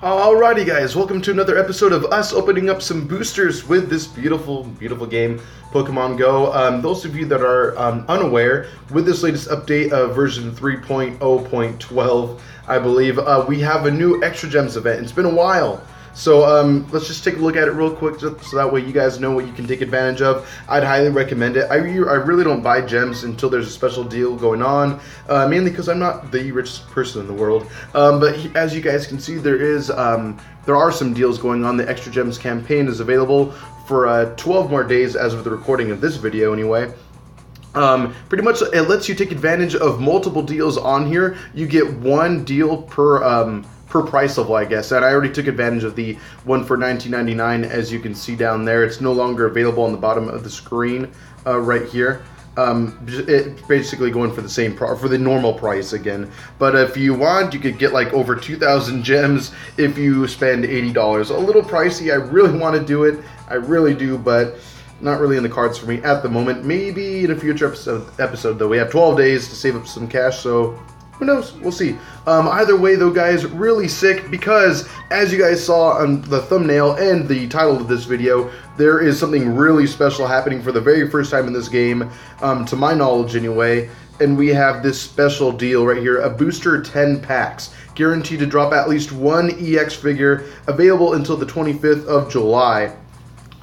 Alrighty guys, welcome to another episode of us opening up some boosters with this beautiful game, Pokemon Go. Those of you that are unaware, with this latest update of version 3.0.12, I believe, we have a new Extra Gems event. It's been a while. So let's just take a look at it real quick so that way you guys know what you can take advantage of. I'd highly recommend it. I really don't buy gems until there's a special deal going on, mainly because I'm not the richest person in the world. But as you guys can see, there are some deals going on. The Extra Gems campaign is available for 12 more days as of the recording of this video anyway. Pretty much it lets you take advantage of multiple deals on here. You get one deal per price level, I guess, and I already took advantage of the one for $19.99, as you can see down there. It's no longer available on the bottom of the screen right here. It's basically going for the same for the normal price again. But if you want, you could get like over 2,000 gems if you spend $80. A little pricey. I really want to do it. I really do, but not really in the cards for me at the moment. Maybe in a future episode though. We have 12 days to save up some cash, so who knows? We'll see. Either way, though, guys, really sick because, as you guys saw on the thumbnail and the title of this video, there is something really special happening for the very first time in this game, to my knowledge anyway, and we have this special deal right here, a booster 10 packs, guaranteed to drop at least one EX figure, available until the 25th of July,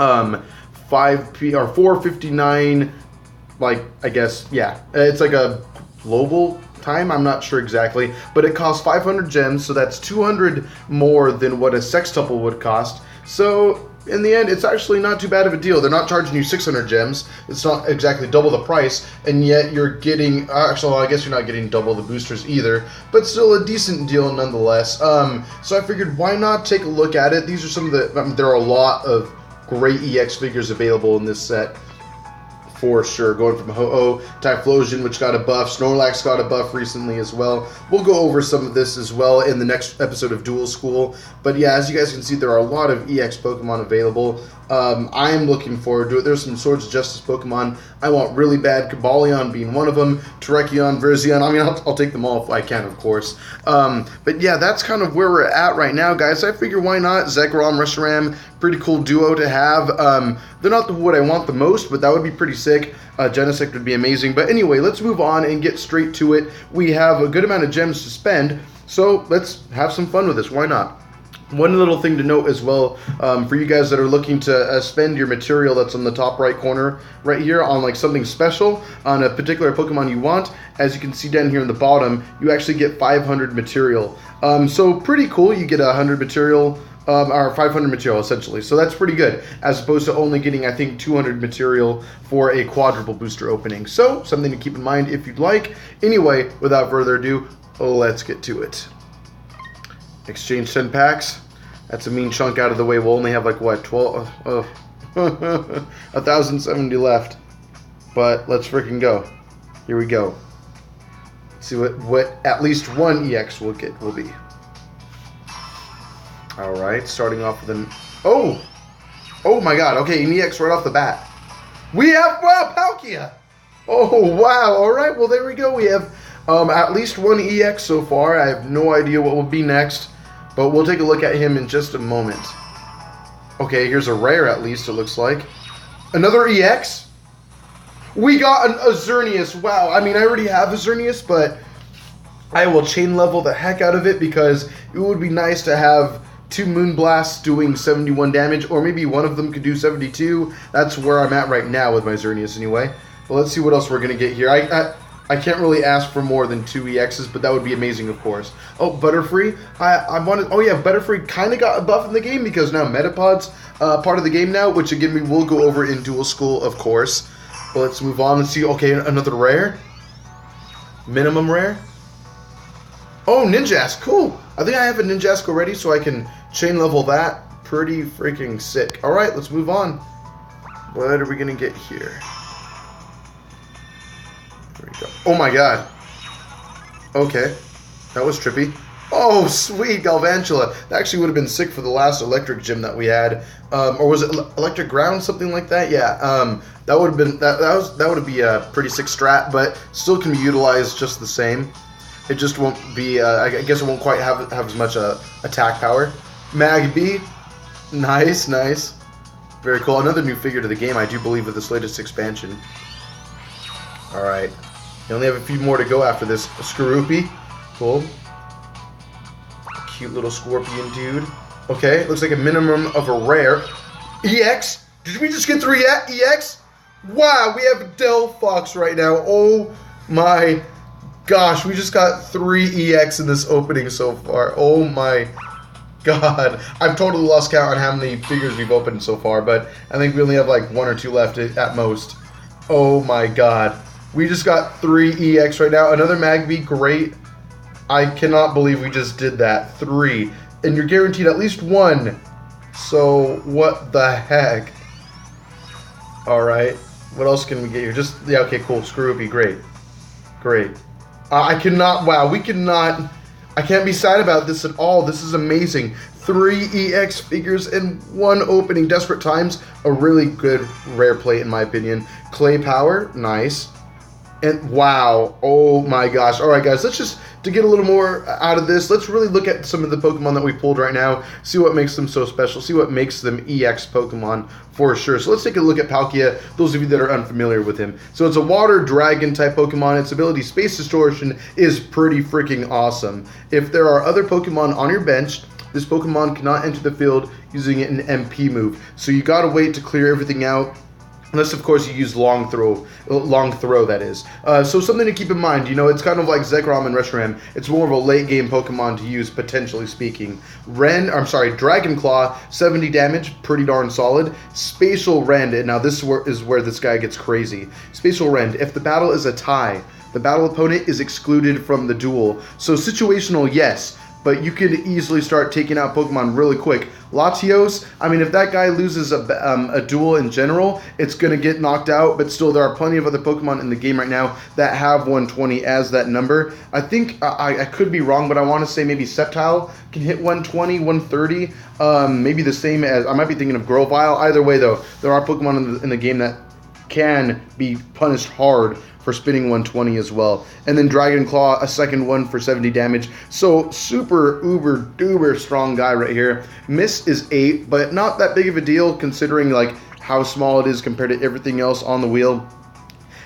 4:59, like, I guess, yeah, it's like a global time, I'm not sure exactly, but it costs 500 gems, so that's 200 more than what a sextuple would cost. So in the end, it's actually not too bad of a deal. They're not charging you 600 gems. It's not exactly double the price, and yet you're getting, actually, I guess you're not getting double the boosters either, but still a decent deal nonetheless. So I figured, why not take a look at it? These are some of the, there are a lot of great EX figures available in this set, for sure. Going from Ho-Oh, Typhlosion, which got a buff, Snorlax got a buff recently as well. We'll go over some of this as well in the next episode of Dual School. But yeah, as you guys can see, there are a lot of EX Pokemon available. I am looking forward to it. There's some Swords of Justice Pokemon I want really bad, Cobalion being one of them, Terrakion, Verzion. I mean, I'll take them all if I can, of course. But yeah, that's kind of where we're at right now, guys. I figure why not? Zekrom, Reshiram, pretty cool duo to have. They're not what I want the most, but that would be pretty sick. Genesect would be amazing. But anyway, let's move on and get straight to it. We have a good amount of gems to spend, so let's have some fun with this. Why not? One little thing to note as well, for you guys that are looking to spend your material that's on the top right corner right here on like something special on a particular Pokemon you want, as you can see down here in the bottom, you actually get 500 material. So pretty cool. You get 100 material, or 500 material essentially, so that's pretty good, as opposed to only getting, I think, 200 material for a quadruple booster opening. So something to keep in mind if you'd like. Anyway, without further ado, let's get to it. Exchange 10 packs. That's a mean chunk out of the way. We'll only have like what, 1,070 left, but let's freaking go. Here we go. See what at least one EX will be. Alright, starting off with an... Oh my god, okay, an EX right off the bat. We have, wow, Palkia! Oh, wow, alright, well, there we go. We have at least one EX so far. I have no idea what will be next, but we'll take a look at him in just a moment. Okay, here's a rare at least, it looks like. Another EX? We got a Xerneas. Wow, I mean, I already have a Xerneas, but I will chain level the heck out of it because it would be nice to have two Moonblasts doing 71 damage, or maybe one of them could do 72. That's where I'm at right now with my Xerneas anyway. But let's see what else we're going to get here. I can't really ask for more than 2 EXs, but that would be amazing, of course. Oh, Butterfree. I wanted... Oh, yeah, Butterfree kind of got a buff in the game because now Metapod's part of the game now, which, again, we will go over in Dual School, of course. But let's move on and see... Okay, another rare. Minimum rare. Oh, Ninjask. Cool. I think I have a Ninjask already, so I can chain level that. Pretty freaking sick. All right, let's move on. What are we going to get here? There we go. Oh my god. Okay. That was trippy. Oh, sweet, Galvantula. That actually would have been sick for the last electric gym that we had. Or was it electric ground, something like that? Yeah. That would have been that would be a pretty sick strat, but still can be utilized just the same. It just won't be, I guess it won't quite have as much attack power. Mag B, nice, nice. Very cool. Another new figure to the game, I do believe, with this latest expansion. Alright. You only have a few more to go after this. Skorupi. Cool. Cute little scorpion dude. Okay, looks like a minimum of a rare. EX? Did we just get 3 EX? Wow, we have Delphox right now. Oh my gosh, we just got 3 EX in this opening so far. Oh my god. I've totally lost count on how many figures we've opened so far, but I think we only have like 1 or 2 left at most. Oh my god. We just got 3 EX right now. Another Magby, great. I cannot believe we just did that. 3. And you're guaranteed at least 1. So, what the heck? Alright. What else can we get here? Just, yeah, okay, cool. Skorupi, great. Great. I cannot, wow, we cannot, I can't be sad about this at all. This is amazing. 3 EX figures in 1 opening. Desperate Times, a really good rare plate in my opinion. Clay Power, nice. And wow, oh my gosh. All right, guys, let's just, to get a little more out of this, let's really look at some of the Pokemon that we pulled right now, see what makes them so special, see what makes them EX Pokemon for sure. So let's take a look at Palkia, those of you that are unfamiliar with him. So it's a water dragon type Pokemon. Its ability, Space Distortion, is pretty freaking awesome. If there are other Pokemon on your bench, this Pokemon cannot enter the field using an MP move. So you gotta wait to clear everything out. Unless, of course, you use long throw, that is. So something to keep in mind, you know, it's kind of like Zekrom and Reshiram. It's more of a late game Pokemon to use, potentially speaking. Dragon Claw, 70 damage, pretty darn solid. Spatial Rend, and now this is where this guy gets crazy. Spatial Rend, if the battle is a tie, the battle opponent is excluded from the duel. So situational, yes, but you could easily start taking out Pokemon really quick. Latios, I mean, if that guy loses a duel in general, it's going to get knocked out, but still there are plenty of other Pokemon in the game right now that have 120 as that number. I think, I could be wrong, but I want to say maybe Sceptile can hit 120, 130, maybe the same as, I might be thinking of Grovyle. Either way, though, there are Pokemon in the game that can be punished hard for spinning 120 as well. And then Dragon Claw, a second one for 70 damage. So super uber duper strong guy right here. Miss is 8, but not that big of a deal considering like how small it is compared to everything else on the wheel.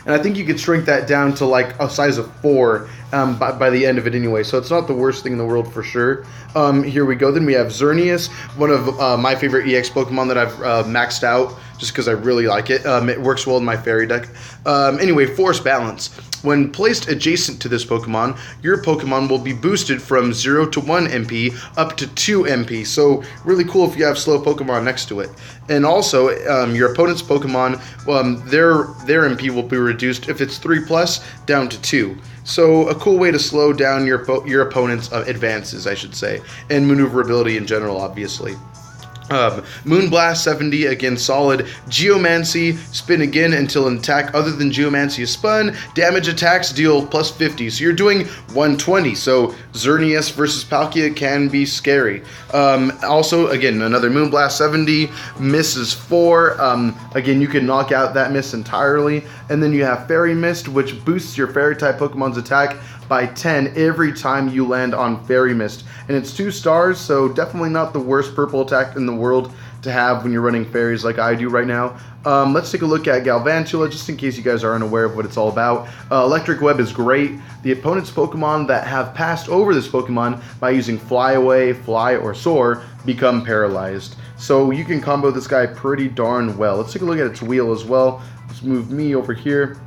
And I think you could shrink that down to like a size of 4 by the end of it anyway. So it's not the worst thing in the world for sure. Here we go. Then we have Xerneas, one of my favorite EX Pokemon that I've maxed out just because I really like it. It works well in my fairy deck. Anyway, Force Balance. When placed adjacent to this Pokemon, your Pokemon will be boosted from 0 to 1 MP up to 2 MP. So really cool if you have slow Pokemon next to it. And also, your opponent's Pokemon, their MP will be reduced if it's 3+ down to 2. So a cool way to slow down your opponent's advances, I should say, and maneuverability in general, obviously. Moonblast 70, again solid. Geomancy, spin again until an attack other than Geomancy is spun. Damage attacks deal plus 50, so you're doing 120. So Xerneas versus Palkia can be scary. Also, again, another Moonblast 70, misses 4. Again, you can knock out that miss entirely. And then you have Fairy Mist, which boosts your Fairy type Pokemon's attack by 10 every time you land on Fairy Mist. And it's 2 stars, so definitely not the worst purple attack in the world to have when you're running fairies like I do right now. Let's take a look at Galvantula, just in case you guys are unaware of what it's all about. Electric Web is great. The opponent's Pokemon that have passed over this Pokemon by using Fly Away, Fly, or Soar become paralyzed. So you can combo this guy pretty darn well. Let's take a look at its wheel as well. Let's move me over here.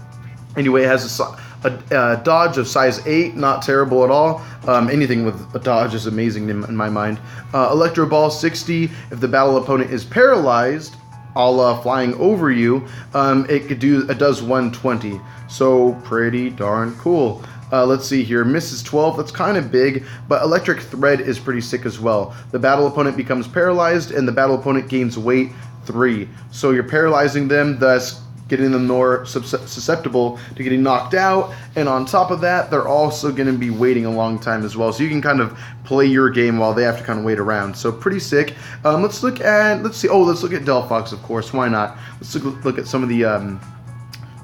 Anyway, it has a dodge of size 8, not terrible at all. Anything with a dodge is amazing in my mind. Electro Ball 60, if the battle opponent is paralyzed, a la flying over you, it does 120. So pretty darn cool. Let's see here, misses 12, that's kind of big, but Electric Thread is pretty sick as well. The battle opponent becomes paralyzed, and the battle opponent gains weight 3. So you're paralyzing them, thus getting them more susceptible to getting knocked out, and on top of that, they're also going to be waiting a long time as well, so you can kind of play your game while they have to kind of wait around. So pretty sick. Let's look at Delphox, of course, why not? Let's look at some of the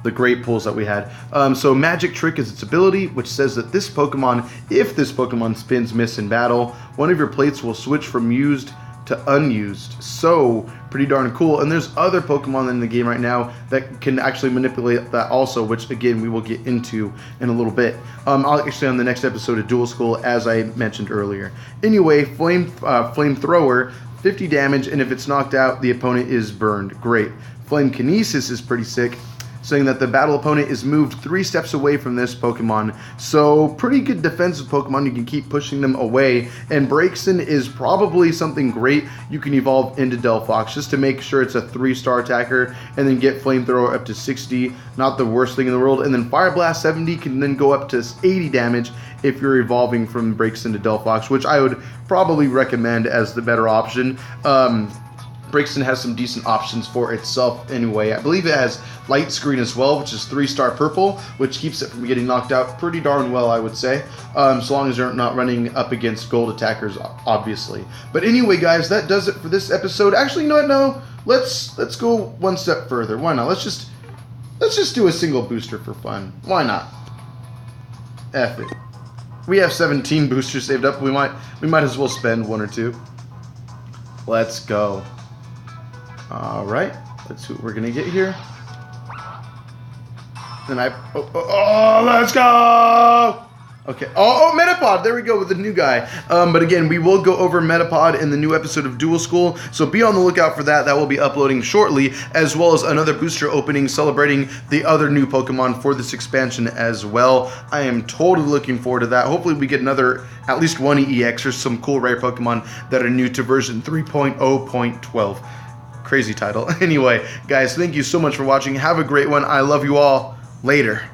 the great pulls that we had. So Magic Trick is its ability, which says that this Pokemon, if this Pokemon spins Miss in battle, one of your plates will switch from used to unused. So pretty darn cool. And there's other Pokemon in the game right now that can actually manipulate that also, which again we will get into in a little bit. I'll actually on the next episode of Dual School, as I mentioned earlier. Anyway, Flamethrower, 50 damage, and if it's knocked out, the opponent is burned. Great. Flame Kinesis is pretty sick, saying that the battle opponent is moved 3 steps away from this Pokemon. So pretty good defensive Pokemon. You can keep pushing them away. And Braixen is probably something great you can evolve into Delphox just to make sure it's a 3-star attacker, and then get Flamethrower up to 60. Not the worst thing in the world. And then Fire Blast 70 can then go up to 80 damage if you're evolving from Braixen to Delphox, which I would probably recommend as the better option. Braixen has some decent options for itself anyway. I believe it has Light Screen as well, which is 3-star purple, which keeps it from getting knocked out pretty darn well, I would say. So long as you're not running up against gold attackers, obviously. But anyway, guys, that does it for this episode. Actually, you know what? No, let's go one step further. Why not? Let's just do a single booster for fun. Why not? F it. We have 17 boosters saved up. We might as well spend 1 or 2. Let's go. Alright, let's see what we're gonna get here. Then let's go! Okay, Metapod, there we go with the new guy. But again, we will go over Metapod in the new episode of Dual School, so be on the lookout for that. That will be uploading shortly, as well as another booster opening celebrating the other new Pokemon for this expansion as well. I am totally looking forward to that. Hopefully we get at least one EX or some cool rare Pokemon that are new to version 3.0.12. Crazy title. Anyway, guys, thank you so much for watching. Have a great one. I love you all. Later.